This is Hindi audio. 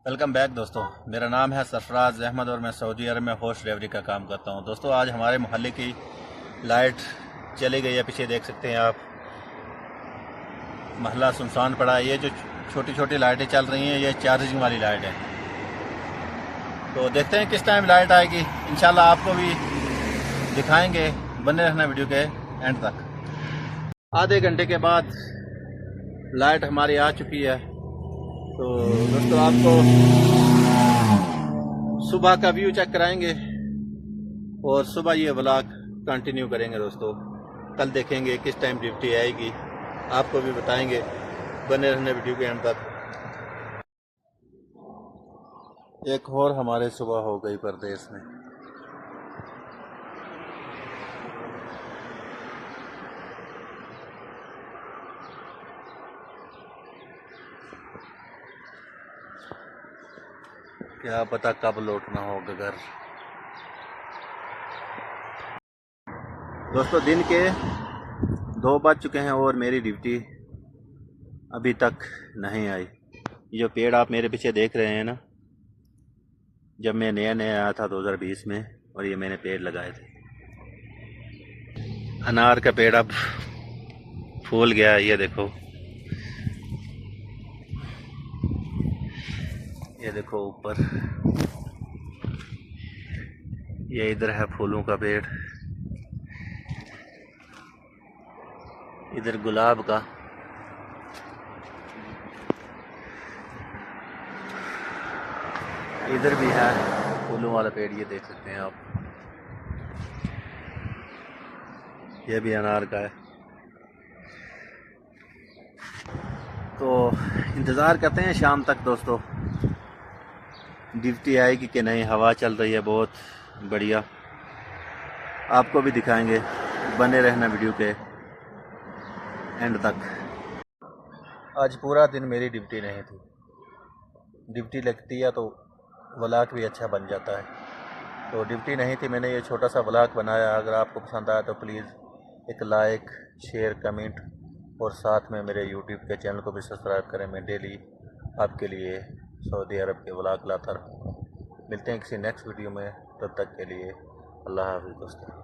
वेलकम बैक दोस्तों। मेरा नाम है सरफराज अहमद और मैं सऊदी अरब में होस्ट डिलीवरी का काम करता हूं। दोस्तों आज हमारे मोहल्ले की लाइट चली गई है। पीछे देख सकते हैं आप, मोहल्ला सुनसान पड़ा है। ये जो छोटी छोटी लाइटें चल रही हैं ये चार्जिंग वाली लाइट है। तो देखते हैं किस टाइम लाइट आएगी। इंशाल्लाह आपको भी दिखाएंगे, बने रहना वीडियो के एंड तक। आधे घंटे के बाद लाइट हमारी आ चुकी है। तो दोस्तों आपको सुबह का व्यू चेक कराएंगे और सुबह ये व्लॉग कंटिन्यू करेंगे। दोस्तों कल देखेंगे किस टाइम ड्यूटी आएगी, आपको भी बताएंगे, बने रहने वीडियो के एंड तक। एक और हमारे सुबह हो गई परदेश में। क्या पता कब लौटना होगा घर। दोस्तों दिन के 2 बज चुके हैं और मेरी ड्यूटी अभी तक नहीं आई। ये जो पेड़ आप मेरे पीछे देख रहे हैं ना, जब मैं नया नया आया था 2020 में, और ये मैंने पेड़ लगाए थे। अनार का पेड़ अब फूल गया, ये देखो, ये देखो ऊपर, ये इधर है फूलों का पेड़, इधर गुलाब का, इधर भी है फूलों वाला पेड़, ये देख सकते हैं आप, ये भी अनार का है। तो इंतज़ार करते हैं शाम तक दोस्तों, ड्यूटी आएगी कि नहीं। हवा चल रही है बहुत बढ़िया, आपको भी दिखाएंगे, बने रहना वीडियो के एंड तक। आज पूरा दिन मेरी ड्यूटी नहीं थी। ड्यूटी लगती है तो व्लॉग भी अच्छा बन जाता है। तो ड्यूटी नहीं थी, मैंने ये छोटा सा व्लॉग बनाया। अगर आपको पसंद आया तो प्लीज़ एक लाइक, शेयर, कमेंट और साथ में मेरे यूट्यूब के चैनल को भी सब्सक्राइब करें। मैं डेली आपके लिए सऊदी अरब के व्लॉग लाता रहूँ। मिलते हैं किसी नेक्स्ट वीडियो में, तब तक के लिए अल्लाह हाफ़िज़ दोस्तों।